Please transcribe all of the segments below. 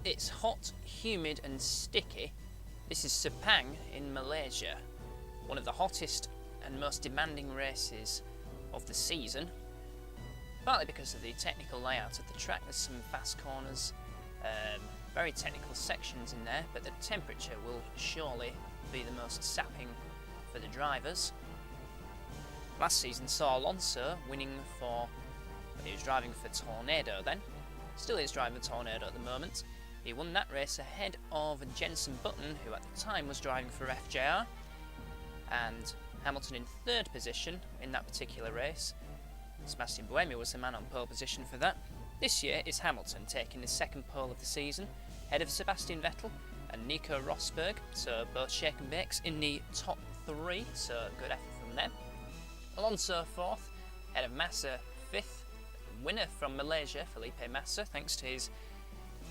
it's hot, humid and sticky, this is Sepang in Malaysia, one of the hottest and most demanding races of the season, partly because of the technical layout of the track. There's some fast corners, very technical sections in there, but the temperature will surely be the most sapping for the drivers. Last season saw Alonso winning for, he was driving for Tornado then, still is driving for Tornado at the moment. He won that race ahead of Jenson Button, who at the time was driving for FJR, and Hamilton in third position in that particular race. Sebastian Buemi was the man on pole position for that. This year it's Hamilton taking his second pole of the season, ahead of Sebastian Vettel and Nico Rosberg, so both shake and bakes in the top three, so good effort from them. Alonso fourth, ahead of Massa fifth, winner from Malaysia, Felipe Massa, thanks to his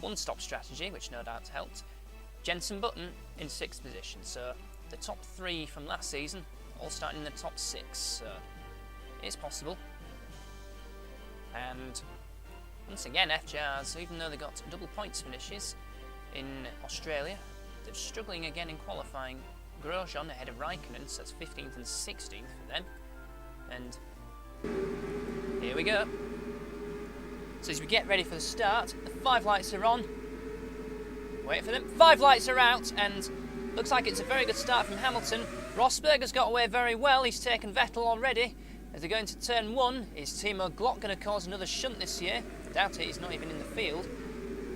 one-stop strategy, which no doubt helped. Jenson Button in sixth position, so the top three from last season all starting in the top six, so it's possible. And once again, FJRs, even though they got double points finishes in Australia, they're struggling again in qualifying. Grosjean ahead of Raikkonen, so that's 15th and 16th for them. And here we go. So as we get ready for the start, the 5 lights are on. Wait for them. 5 lights are out, and looks like it's a very good start from Hamilton. Rosberg has got away very well. He's taken Vettel already. As they go into turn 1, is Timo Glock going to cause another shunt this year? Doubt it, he's not even in the field.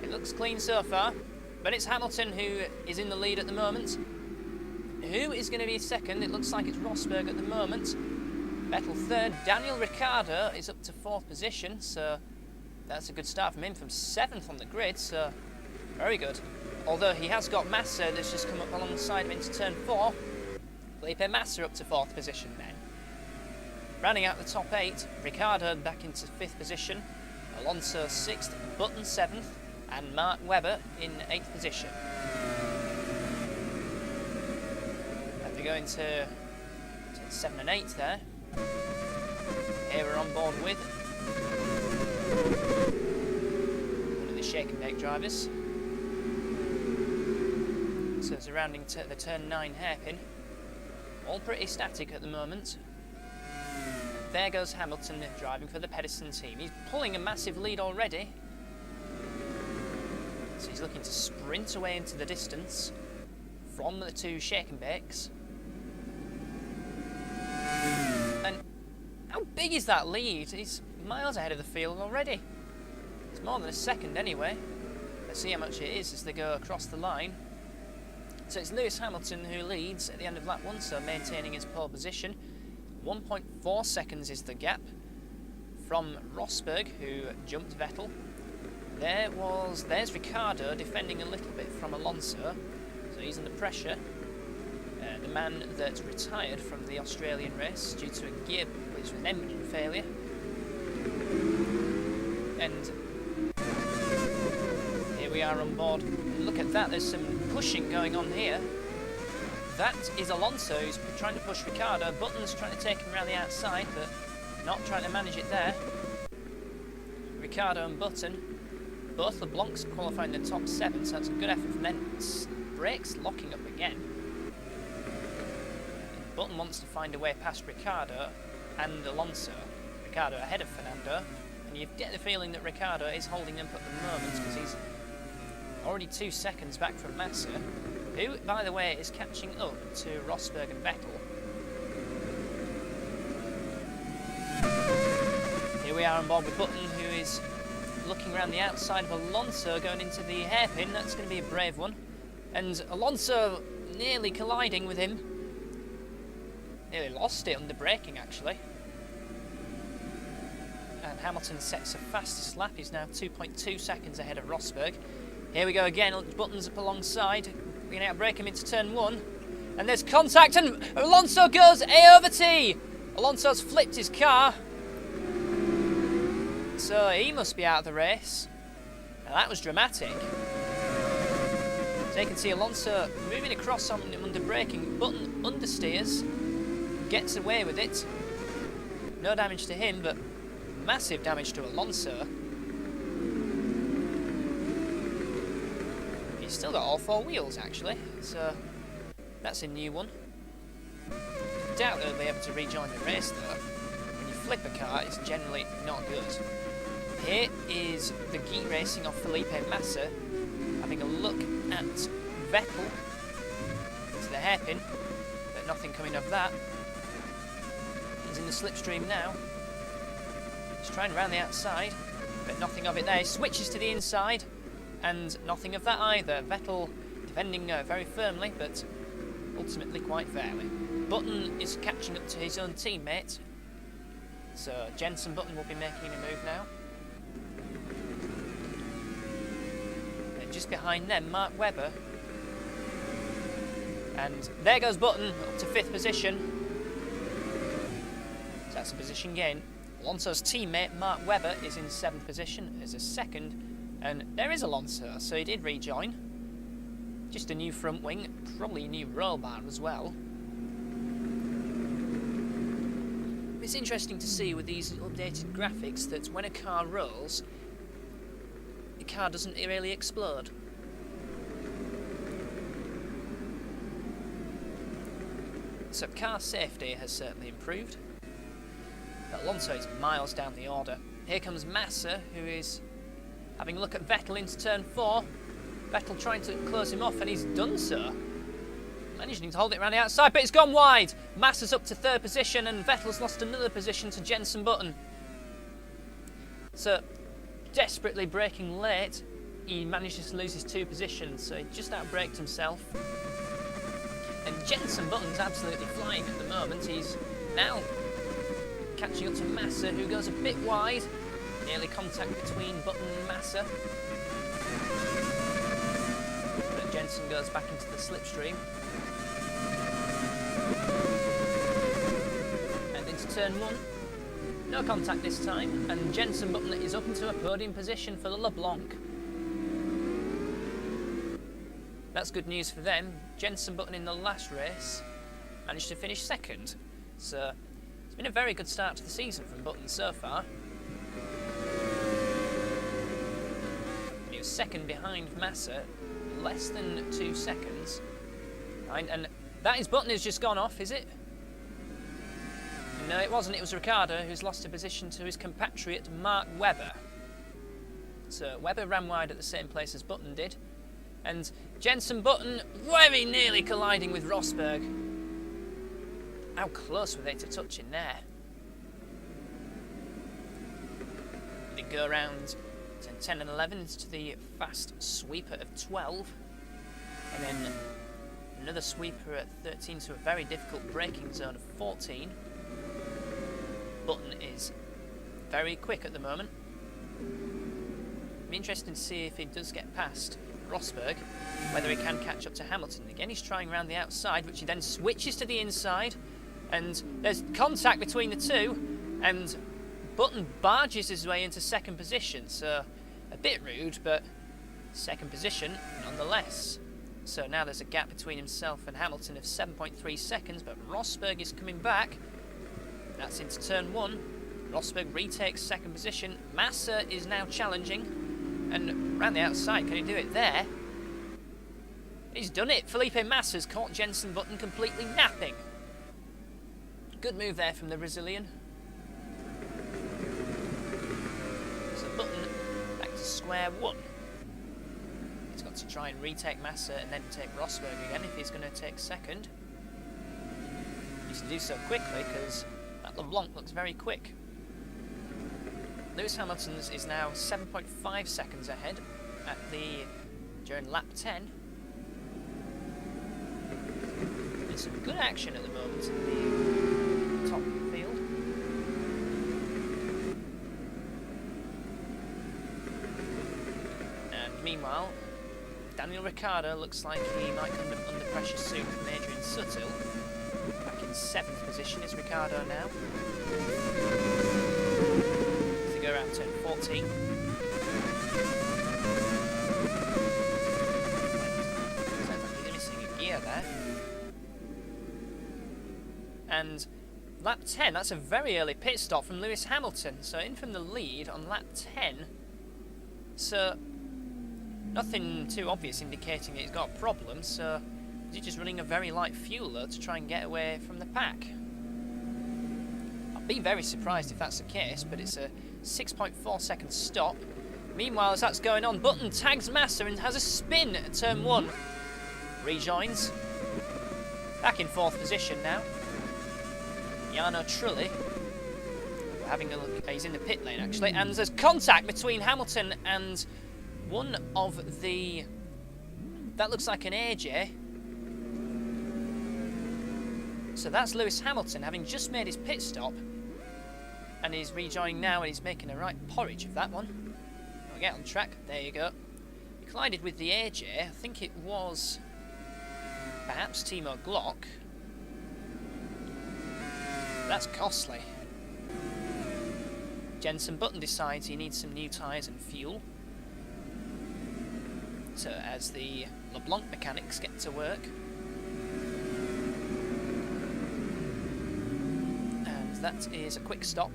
It looks clean so far, but it's Hamilton who is in the lead at the moment. Who is going to be second? It looks like it's Rosberg at the moment. Vettel third. Daniel Ricciardo is up to 4th position, so that's a good start from him, from 7th on the grid, so very good. Although he has got Massa that's just come up alongside him into turn 4. Felipe Massa up to 4th position then. Rounding out the top 8, Ricciardo back into 5th position, Alonso 6th, Button 7th, and Mark Webber in 8th position. And we go into turn 7 and 8 there. Here we're on board with one of the shake and bake drivers. So it's surrounding the turn 9 hairpin. All pretty static at the moment. There goes Hamilton driving for the Pedersen team. He's pulling a massive lead already. So he's looking to sprint away into the distance from the 2 shake and bakes. And how big is that lead? He's miles ahead of the field already. It's more than a second anyway. Let's see how much it is as they go across the line. So it's Lewis Hamilton who leads at the end of lap 1, so maintaining his pole position. 1.4 seconds is the gap from Rosberg, who jumped Vettel. There's Ricciardo defending a little bit from Alonso, so he's under pressure. The man that retired from the Australian race due to an engine failure. And here we are on board. Look at that, there's some pushing going on here. That is Alonso who's trying to push Ricciardo. Button's trying to take him around the outside, but not trying to manage it there. Ricciardo and Button, both LeBlancs qualifying in the top 7, so that's a good effort from them. Brakes locking up again. Button wants to find a way past Ricciardo and Alonso. Ricciardo ahead of Fernando, and you get the feeling that Ricciardo is holding them up at the moment because he's already 2 seconds back from Massa, who, by the way, is catching up to Rosberg and Vettel. Here we are on board with Button, who is looking around the outside of Alonso going into the hairpin. That's going to be a brave one. And Alonso nearly colliding with him. Nearly lost it under braking, actually. And Hamilton sets a fastest lap. He's now 2.2 seconds ahead of Rosberg. Here we go again. Button's up alongside. We're going to outbrake him into turn 1. And there's contact, and Alonso goes A over T. Alonso's flipped his car. So he must be out of the race. Now that was dramatic. So you can see Alonso moving across on him under braking. Button understeers. Gets away with it. No damage to him, but massive damage to Alonso. he's still got all 4 wheels actually, so that's a new one. Doubt he'll be able to rejoin the race though. When you flip a car, it's generally not good. Here is the geek racing of Felipe Massa, having a look at Vettel to the hairpin, but nothing coming of that. He's in the slipstream now. He's trying around the outside, but nothing of it there. He switches to the inside, and nothing of that either. Vettel defending very firmly, but ultimately quite fairly. Button is catching up to his own teammate, so Jenson Button will be making a move now. And just behind them, Mark Webber. And there goes Button up to 5th position. So that's a position gain. Alonso's teammate, Mark Webber, is in 7th position as a second. And there is Alonso, so he did rejoin. Just a new front wing, probably a new roll bar as well. It's interesting to see with these updated graphics that when a car rolls, the car doesn't really explode. So car safety has certainly improved. But Alonso is miles down the order. Here comes Massa, who is having a look at Vettel into turn 4. Vettel trying to close him off, and he's done so. Managing to hold it around the outside, but it's gone wide. Massa's up to 3rd position, and Vettel's lost another position to Jenson Button. So, desperately braking late, he manages to lose his 2 positions, so he just outbraked himself. And Jenson Button's absolutely flying at the moment. He's now catching up to Massa, who goes a bit wide. Nearly contact between Button and Massa. But Jenson goes back into the slipstream. And into turn 1. No contact this time, and Jenson Button is up into a podium position for the LeBlanc. That's good news for them. Jenson Button in the last race managed to finish 2nd. So it's been a very good start to the season from Button so far. He was 2nd behind Massa, less than 2 seconds. And that is Button who's just gone off, is it? No, it wasn't. It was Ricciardo who's lost a position to his compatriot Mark Webber. So Webber ran wide at the same place as Button did. And Jenson Button very nearly colliding with Rosberg. How close were they to touching there? They go around 10 and 11 to the fast sweeper of 12. And then another sweeper at 13 to a very difficult braking zone of 14. Button is very quick at the moment. It'll be interesting to see if he does get past Rosberg, whether he can catch up to Hamilton. Again, he's trying around the outside, which he then switches to the inside, and there's contact between the two, and Button barges his way into 2nd position, so a bit rude, but 2nd position nonetheless. So now there's a gap between himself and Hamilton of 7.3 seconds, but Rosberg is coming back. That's into turn 1. Rosberg retakes 2nd position. Massa is now challenging, and around the outside, can he do it there? He's done it. Felipe Massa's caught Jenson Button completely napping. Good move there from the Brazilian. So Button back to square 1. He's got to try and retake Massa and then take Rosberg again if he's going to take 2nd. He needs to do so quickly because that LeBlanc looks very quick. Lewis Hamilton is now 7.5 seconds ahead during lap 10. There's some good action at the moment in the top field. And meanwhile, Daniel Ricciardo looks like he might come under pressure soon from Adrian Sutil. Back in 7th position is Ricciardo now. As they go around turn 14. Sounds like he's missing a gear there. And lap 10, that's a very early pit stop from Lewis Hamilton. So in from the lead on lap 10. So Nothing too obvious indicating he's got a problem, so is he just running a very light fuel load to try and get away from the pack? I'd be very surprised if that's the case, but it's a 6.4 second stop. Meanwhile, as that's going on, Button tags Massa and has a spin at turn 1. Rejoins. Back in 4th position now. Jarno Trulli. Having a look, he's in the pit lane actually, and there's contact between Hamilton and one of the, that looks like an AJ. So that's Lewis Hamilton having just made his pit stop, and he's rejoining now, and he's making a right porridge of that one. We'll get on track, there you go. He collided with the AJ, I think it was perhaps Timo Glock. That's costly. Jensen Button decides he needs some new tyres and fuel. So as the LeBlanc mechanics get to work. And that is a quick stop.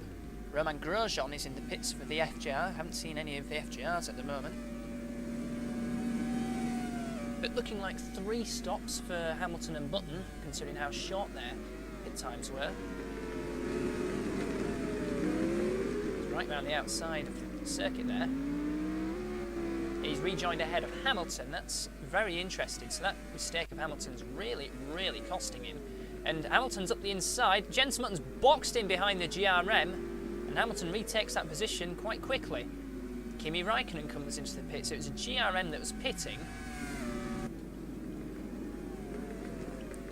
Roman Grosjean is in the pits for the FJR. Haven't seen any of the FJRs at the moment. But looking like 3 stops for Hamilton and Button, considering how short their pit times were. Right round the outside of the circuit there. He's rejoined ahead of Hamilton. That's very interesting. So that mistake of Hamilton's really, really costing him. And Hamilton's up the inside. Jensen Button's boxed in behind the GRM, and Hamilton retakes that position quite quickly. Kimi Raikkonen comes into the pit, so it was a GRM that was pitting.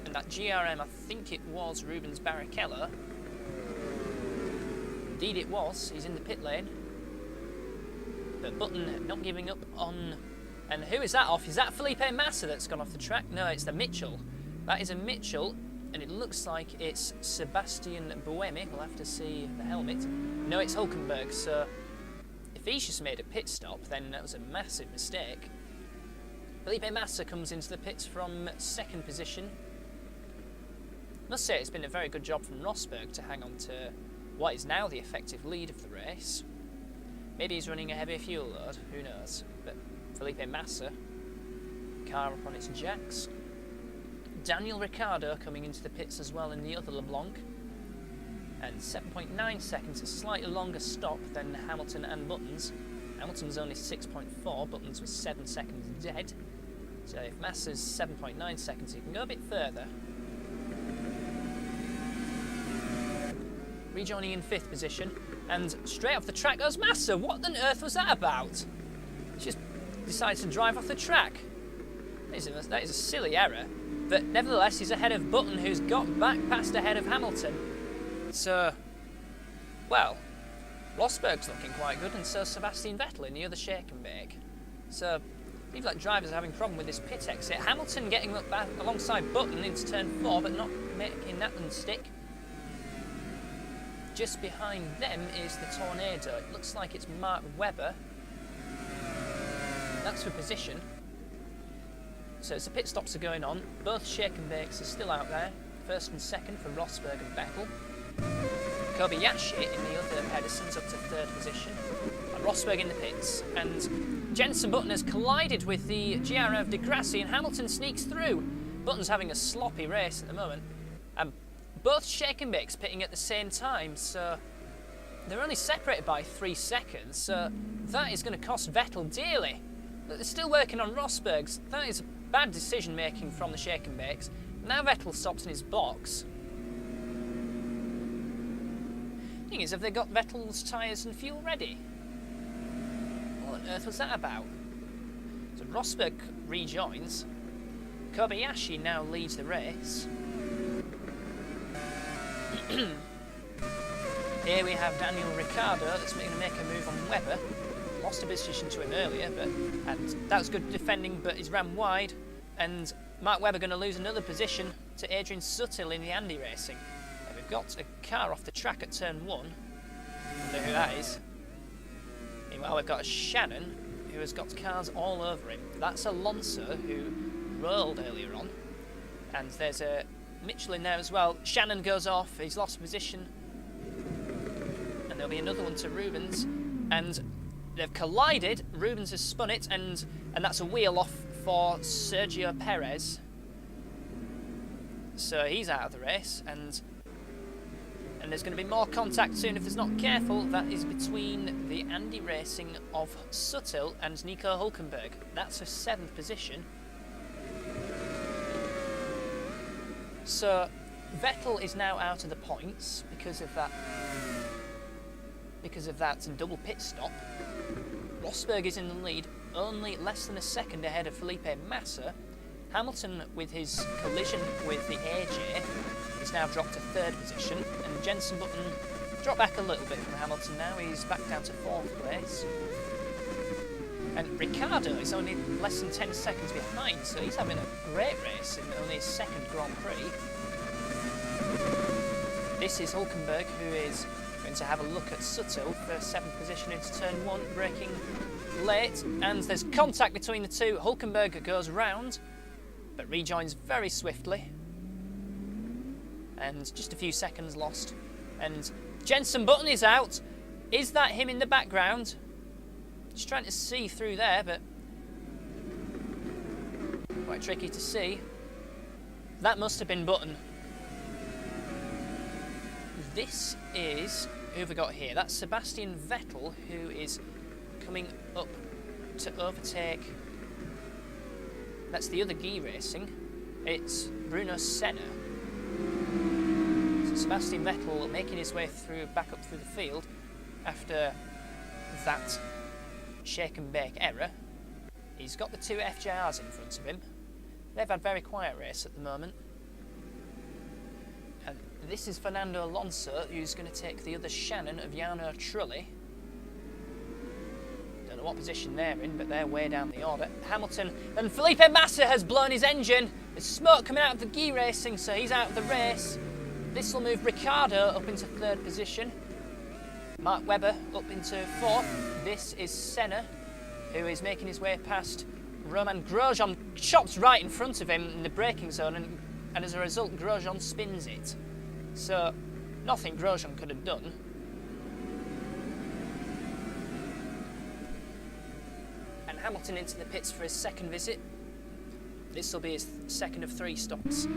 And that GRM, I think it was Rubens Barrichello. Indeed it was, he's in the pit lane. But Button not giving up on... And who is that off? Is that Felipe Massa that's gone off the track? No, it's the Mitchell. That is a Mitchell, and it looks like it's Sebastian Buemi. We'll have to see the helmet. No, it's Hulkenberg, so if he's just made a pit stop, then that was a massive mistake. Felipe Massa comes into the pits from 2nd position. Must say it's been a very good job from Rosberg to hang on to what is now the effective lead of the race. Maybe he's running a heavier fuel load, who knows. But Felipe Massa, car up on its jacks. Daniel Ricciardo coming into the pits as well in the other LeBlanc. And 7.9 seconds, a slightly longer stop than Hamilton and Button's. Hamilton's only 6.4, Button's was 7 seconds dead. So if Massa's 7.9 seconds, he can go a bit further. Rejoining in 5th position, and straight off the track goes Massa. What on earth was that about? He just decides to drive off the track. That is a silly error, but nevertheless he's ahead of Button, who's got back past ahead of Hamilton. So, well, Rosberg's looking quite good, and so Sebastian Vettel in the other shake and bake. So, seems like drivers are having a problem with this pit exit. Hamilton getting up back alongside Button into turn 4, but not making that one stick. Just behind them is the Tornado. It looks like it's Mark Webber. That's for position. So as the pit stops are going on, both shake and bakes are still out there. 1st and 2nd for Rosberg and Vettel. Kobayashi in the other Edison's up to 3rd position. And Rosberg in the pits. And Jensen Button has collided with the GR of De Grassi, and Hamilton sneaks through. Button's having a sloppy race at the moment. And both shake and bakes pitting at the same time, so they're only separated by 3 seconds, so that is going to cost Vettel dearly. But they're still working on Rosberg's. That is bad decision making from the shake and bakes. Now Vettel stops in his box. Thing is, have they got Vettel's tyres and fuel ready? What on earth was that about? So Rosberg rejoins. Kobayashi now leads the race. Here we have Daniel Ricciardo that's going to make a move on Webber. Lost a position to him earlier, and that was good defending, but he's ran wide. And Mark Webber going to lose another position to Adrian Sutil in the Andy Racing. And we've got a car off the track at turn 1. I wonder who that is. Meanwhile, we've got a Shannon who has got cars all over him. That's Alonso, who rolled earlier on. And there's a Mitchell in there as well. Shannon goes off, he's lost position. And there'll be another one to Rubens. And they've collided. Rubens has spun it, and that's a wheel off for Sergio Perez. So he's out of the race, and there's going to be more contact soon if there's not careful. That is between the Andy Racing of Suttil and Nico Hulkenberg. That's a 7th position. So Vettel is now out of the points because of that double pit stop. Rosberg is in the lead, only less than a second ahead of Felipe Massa. Hamilton, with his collision with the AJ, is now dropped to 3rd position, and Jenson Button dropped back a little bit from Hamilton now. He's back down to 4th place. And Ricciardo is only less than 10 seconds behind, so he's having a great race in only his 2nd Grand Prix. This is Hulkenberg, who is going to have a look at Suttil for 7th position into turn 1, braking late, and there's contact between the two. Hulkenberg goes round, but rejoins very swiftly, and just a few seconds lost. And Jenson Button is out. Is that him in the background? Just trying to see through there, but quite tricky to see. That must have been Button. This is, who have we got here? That's Sebastian Vettel, who is coming up to overtake. That's the other Guy Racing. It's Bruno Senna. So Sebastian Vettel making his way back up through the field after that shake and bake error. He's got the 2 FJRs in front of him. They've had a very quiet race at the moment. And this is Fernando Alonso, who's going to take the other Shannon of Jarno Trulli. Don't know what position they're in, but they're way down the order. Hamilton, and Felipe Massa has blown his engine. There's smoke coming out of the Guy Racing, so he's out of the race. This will move Ricciardo up into 3rd position. Mark Webber up into 4th. This is Senna, who is making his way past Roman Grosjean. Chops right in front of him in the braking zone, and as a result, Grosjean spins it. So, nothing Grosjean could have done. And Hamilton into the pits for his 2nd visit. This will be his 2nd of 3 stops.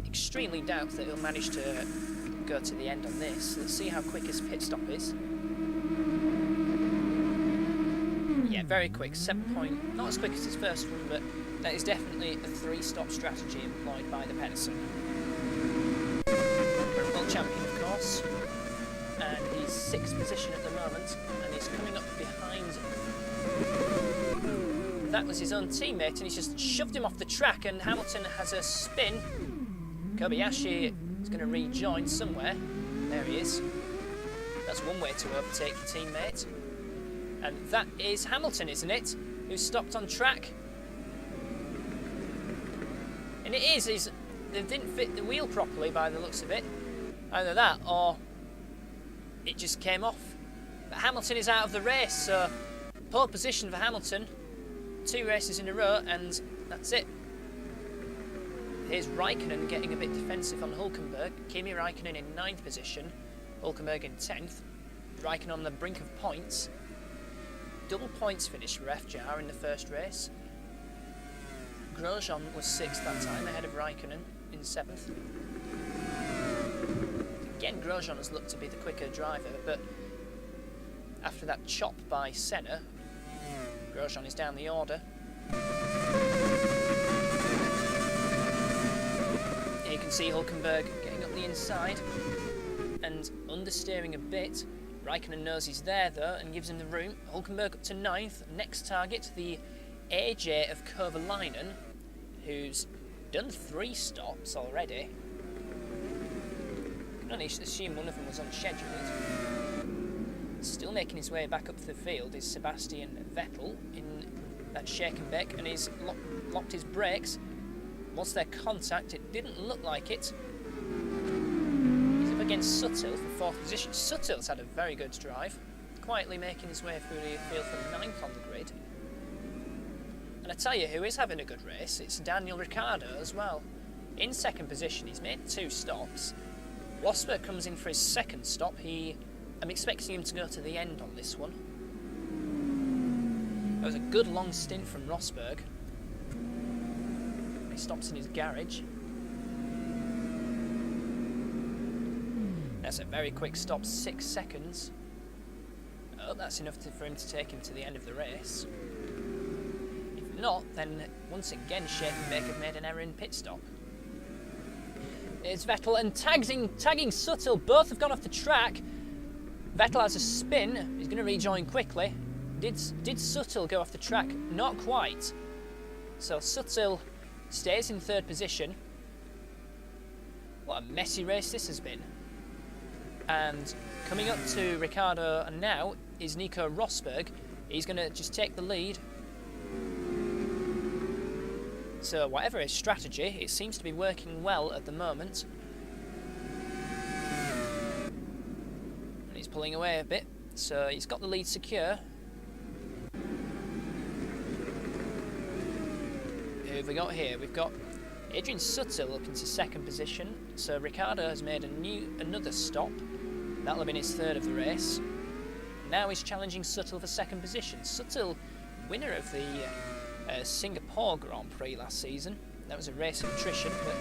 Extremely doubt that he'll manage to go to the end on this. Let's see how quick his pit stop is. Yeah, very quick. 7 point. Not as quick as his first one, but that is definitely a 3-stop strategy employed by the Pedersen. We're a world champion, of course, and he's 6th position at the moment, and he's coming up behind. That was his own teammate, and he's just shoved him off the track, and Hamilton has a spin. Kobayashi is going to rejoin somewhere. There he is. That's one way to overtake your teammate. And that is Hamilton, isn't it? Who's stopped on track. And it is, they didn't fit the wheel properly by the looks of it. Either that or it just came off. But Hamilton is out of the race, so pole position for Hamilton. 2 races in a row, and that's it. Here's Raikkonen getting a bit defensive on Hulkenberg. Kimi Raikkonen in 9th position, Hulkenberg in 10th. Raikkonen on the brink of points. Double points finish for FJR in the first race. Grosjean was 6th that time, ahead of Raikkonen in 7th. Again, Grosjean has looked to be the quicker driver, but after that chop by Senna, Grosjean is down the order. Here you can see Hulkenberg getting up the inside and understeering a bit. Raikkonen knows he's there though and gives him the room. Hulkenberg up to 9th. Next target, the AJ of Kovalainen, who's done 3 stops already. I can only assume one of them was unscheduled. Still making his way back up the field is Sebastian Vettel in that shake and bake, and he's locked his brakes. Was there contact? It didn't look like it. He's up against Suttil for 4th position. Suttil's had a very good drive, quietly making his way through the field from 9th on the grid. And I tell you who is having a good race, it's Daniel Ricciardo as well. In 2nd position, he's made 2 stops. Rosberg comes in for his 2nd stop. He I'm expecting him to go to the end on this one. That was a good long stint from Rosberg. He stops in his garage. That's a very quick stop, 6 seconds. Oh, that's enough for him to take him to the end of the race. If not, then once again Schakenbeek have made an error in pit stop. It's Vettel and tagging Suttle. Both have gone off the track. Vettel has a spin. He's going to rejoin quickly. Did Suttle go off the track? Not quite. So Suttle stays in 3rd position. What a messy race this has been. And coming up to Ricciardo now is Nico Rosberg. He's going to just take the lead. So whatever his strategy, it seems to be working well at the moment. And he's pulling away a bit, so he's got the lead secure. Who have we got here? We've got Adrian Suttle up into 2nd position. So Ricciardo has made another stop. That'll have been his 3rd of the race. Now he's challenging Suttle for 2nd position. Suttle, winner of the Singapore Grand Prix last season. That was a race of attrition, but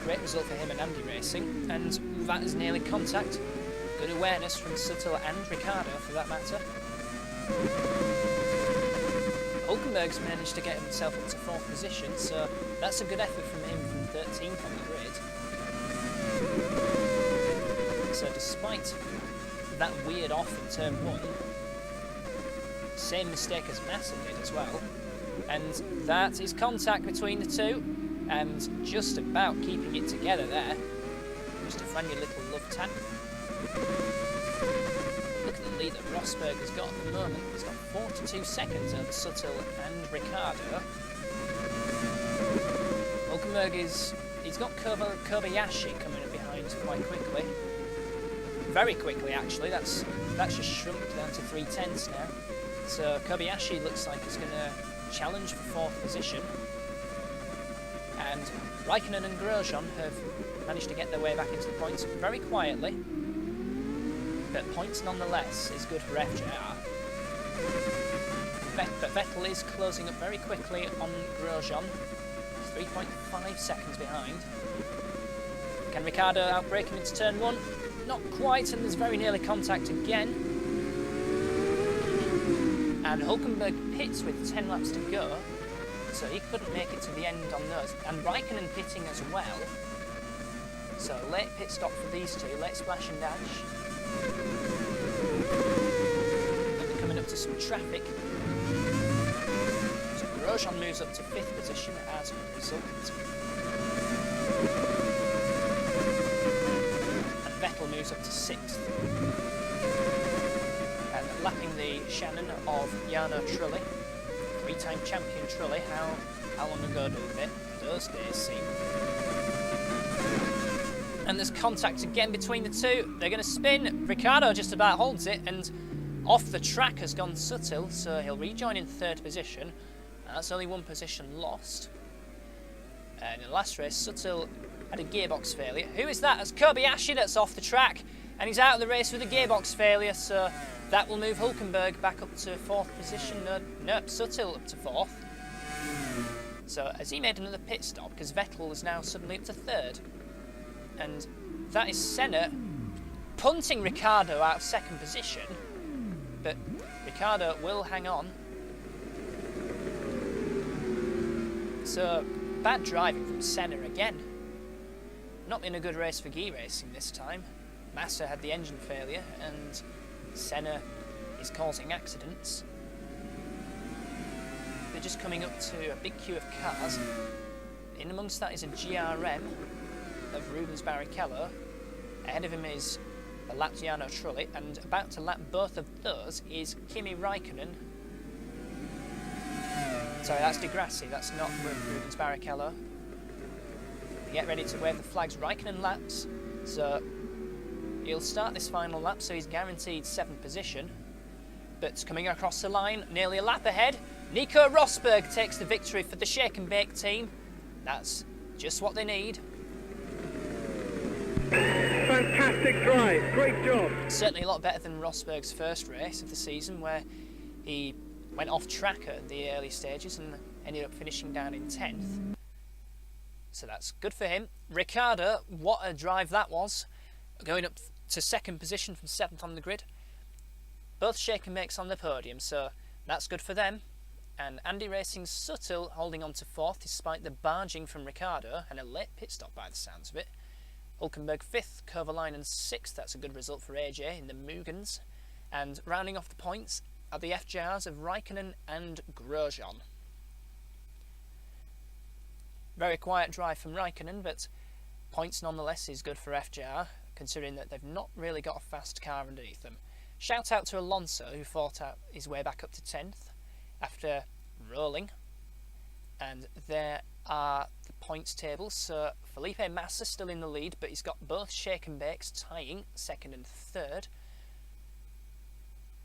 great result for him and Andy Racing. And that is nearly contact. Good awareness from Suttle and Ricciardo for that matter. Hulkenberg's managed to get himself up to 4th position, so that's a good effort from him from 13th on the grid. So despite that weird off in turn 1, same mistake as Massa did as well, and that is contact between the two, and just about keeping it together there. Just a friendly little love tap. Look at the lead that Rosberg has got at the moment. He's got 42 seconds over Suttle and Ricciardo. Hulkenberg he's got Kobayashi coming up behind quite quickly. Very quickly actually, that's just shrunk down to 3/10 now. So Kobayashi looks like he's going to challenge for 4th position. And Raikkonen and Grosjean have managed to get their way back into the points very quietly. But points nonetheless is good for FJR. But Vettel is closing up very quickly on Grosjean. 3.5 seconds behind. Can Ricciardo outbrake him into turn 1? Not quite, and there's very nearly contact again. And Hulkenberg pits with 10 laps to go, so he couldn't make it to the end on those. And Raikkonen pitting as well. So late pit stop for these two, late splash and dash. And they're coming up to some traffic. So Grosjean moves up to 5th position as a result. And Vettel moves up to 6th. And lapping the Shannon of Jarno Trulli, 3-time champion Trulli. How long ago do those days seem? And there's contact again between the two. They're going to spin. Ricciardo just about holds it, and off the track has gone Suttle, so he'll rejoin in 3rd position. That's only 1 position lost. And in the last race, Suttle had a gearbox failure. Who is that? It's Kobayashi that's off the track, and he's out of the race with a gearbox failure, so that will move Hulkenberg back up to 4th position. No, Suttle up to 4th. So has he made another pit stop? Because Vettel is now suddenly up to 3rd. And that is Senna punting Ricciardo out of 2nd position. But Ricciardo will hang on. So bad driving from Senna again. Not been a good race for Guy Racing this time. Massa had the engine failure and Senna is causing accidents. They're just coming up to a big queue of cars. In amongst that is a GRM of Rubens Barrichello. Ahead of him is a lapped Jarno Trulli, and about to lap both of those is Kimi Raikkonen. Sorry, that's De Grassi, that's not Rubens Barrichello. Get ready to wave the flags. Raikkonen laps, so he'll start this final lap, so he's guaranteed 7th position. But coming across the line, nearly a lap ahead, Nico Rosberg takes the victory for the Shake and Bake team. That's just what they need. Fantastic Fantastic drive, great job. Certainly a lot better than Rosberg's first race of the season, where he went off track at the early stages and ended up finishing down in 10th. So that's good for him. Ricciardo, what a drive that was, going up to second position from 7th on the grid. Both shake and bakes on the podium, so that's good for them. And Andy Racing's Suttle holding on to 4th despite the barging from Ricciardo and a late pit stop by the sounds of it. Hulkenberg 5th, Kovalainen 6th, that's a good result for AJ in the Mugens. And rounding off the points are the FJRs of Raikkonen and Grosjean. Very quiet drive from Raikkonen, but points nonetheless is good for FJR, considering that they've not really got a fast car underneath them. Shout out to Alonso, who fought out his way back up to 10th after rolling. And there are the points tables. So Felipe Massa still in the lead, but he's got both shake and bakes tying 2nd and 3rd.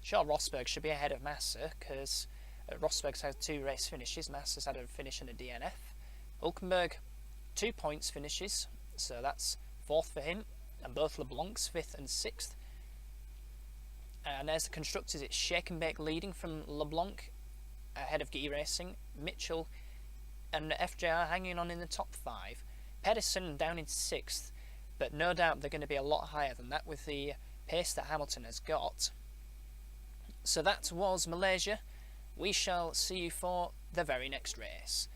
Sure, Rosberg should be ahead of Massa, because Rosberg's had 2 race finishes, Massa's had a finish and a DNF. Hulkenberg 2 points finishes, so that's 4th for him, and both LeBlanc's 5th and 6th. And as the constructors, it's shake and bake leading from LeBlanc ahead of Guy Racing, Mitchell and FJR hanging on in the top 5. Pedersen down in 6th, but no doubt they're going to be a lot higher than that with the pace that Hamilton has got. So that was Malaysia. We shall see you for the very next race.